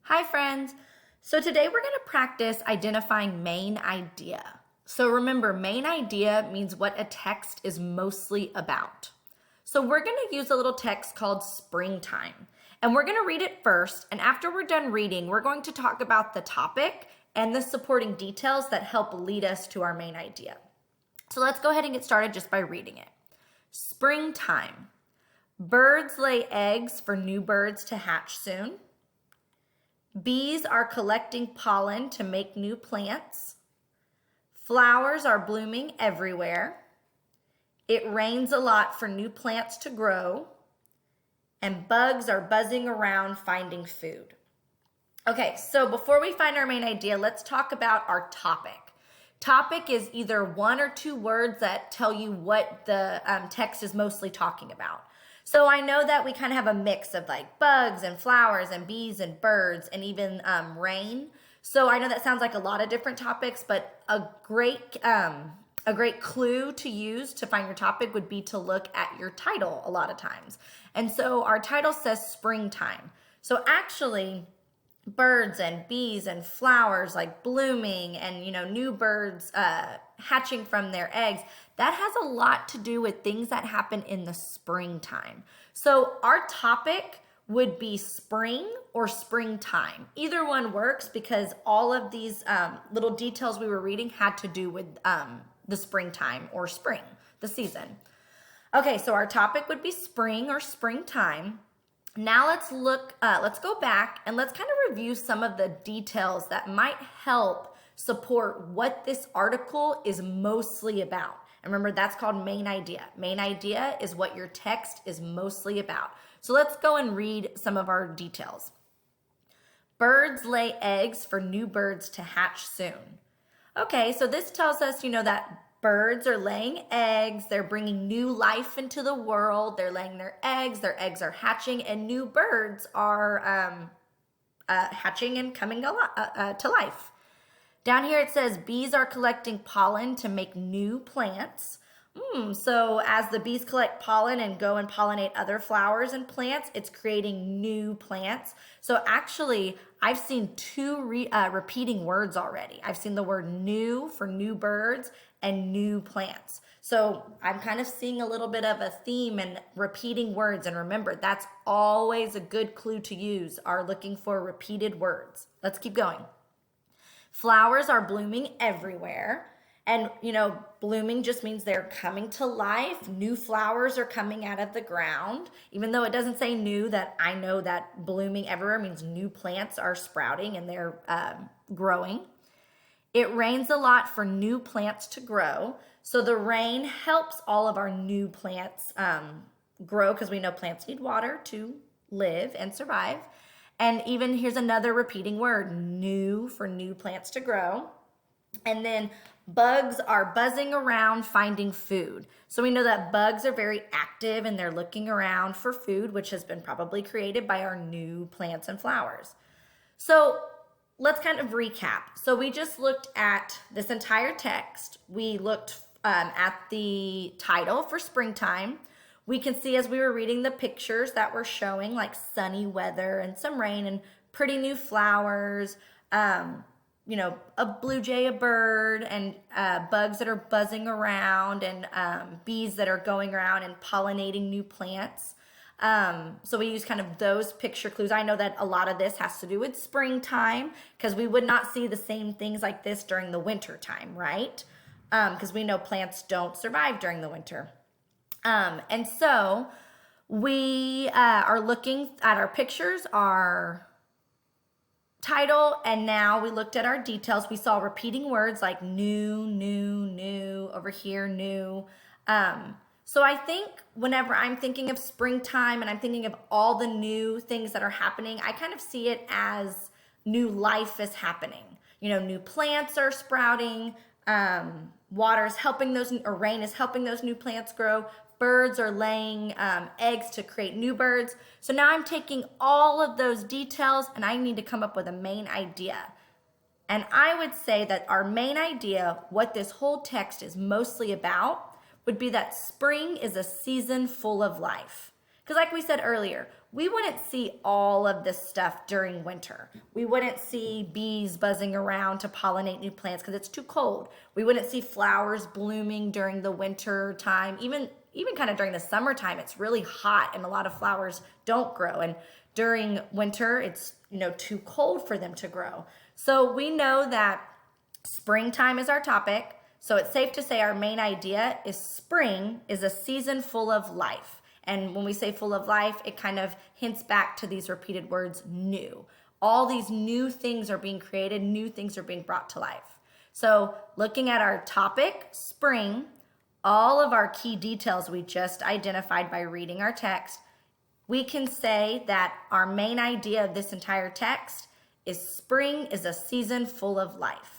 Hi friends! So today we're going to practice identifying main idea. So remember, main idea means what a text is mostly about. So we're going to use a little text called Springtime. And we're going to read it first, and after we're done reading, we're going to talk about the topic and the supporting details that help lead us to our main idea. So let's go ahead and get started just by reading it. Springtime. Birds lay eggs for new birds to hatch soon. Bees are collecting pollen to make new plants. Flowers are blooming everywhere. It rains a lot for new plants to grow. And bugs are buzzing around finding food. Okay, so before we find our main idea, let's talk about our topic. Topic is either one or two words that tell you what the text is mostly talking about. So I know that we kind of have a mix of like bugs and flowers and bees and birds and even rain. So I know that sounds like a lot of different topics, but a great clue to use to find your topic would be to look at your title a lot of times. And so our title says springtime. So actually, birds and bees and flowers like blooming and new birds hatching from their eggs, that has a lot to do with things that happen in the springtime. So our topic would be spring or springtime. Either one works because all of these little details we were reading had to do with the springtime or spring, the season. Okay, so our topic would be spring or springtime. Now let's go back and let's kind of review some of the details that might help support what this article is mostly about. And remember, that's called main idea. Main idea is what your text is mostly about. So let's go and read some of our details. Birds lay eggs for new birds to hatch soon. Okay, so this tells us, that birds are laying eggs, they're bringing new life into the world, they're laying their eggs are hatching, and new birds are hatching and coming to life. Down here it says bees are collecting pollen to make new plants. So as the bees collect pollen and go and pollinate other flowers and plants, it's creating new plants. So actually, I've seen two repeating words already. I've seen the word new for new birds and new plants. So I'm kind of seeing a little bit of a theme and repeating words. And remember, that's always a good clue to use, are looking for repeated words. Let's keep going. Flowers are blooming everywhere. And, blooming just means they're coming to life. New flowers are coming out of the ground. Even though it doesn't say new, that I know that blooming everywhere means new plants are sprouting and they're growing. It rains a lot for new plants to grow. So the rain helps all of our new plants grow because we know plants need water to live and survive. And even here's another repeating word, new for new plants to grow. And then bugs are buzzing around finding food. So we know that bugs are very active and they're looking around for food, which has been probably created by our new plants and flowers. So let's kind of recap. So we just looked at this entire text. We looked at the title for springtime. We can see as we were reading the pictures that were showing like sunny weather and some rain and pretty new flowers, a blue jay, a bird, and bugs that are buzzing around, and bees that are going around and pollinating new plants. So we use kind of those picture clues. I know that a lot of this has to do with springtime because we would not see the same things like this during the winter time, right? Because we know plants don't survive during the winter. And so we are looking at our pictures, our title, and now we looked at our details. We saw repeating words like new, new, new, over here, new. So I think whenever I'm thinking of springtime and I'm thinking of all the new things that are happening, I kind of see it as new life is happening. New plants are sprouting, water is helping those, or rain is helping those new plants grow. Birds are laying eggs to create new birds. So now I'm taking all of those details and I need to come up with a main idea. And I would say that our main idea, what this whole text is mostly about, would be that spring is a season full of life. Because like we said earlier, we wouldn't see all of this stuff during winter. We wouldn't see bees buzzing around to pollinate new plants because it's too cold. We wouldn't see flowers blooming during the winter time. Even kind of during the summertime, it's really hot and a lot of flowers don't grow. And during winter, it's too cold for them to grow. So we know that springtime is our topic. So it's safe to say our main idea is spring is a season full of life. And when we say full of life, it kind of hints back to these repeated words, new. All these new things are being created, new things are being brought to life. So looking at our topic, spring, all of our key details we just identified by reading our text, we can say that our main idea of this entire text is spring is a season full of life.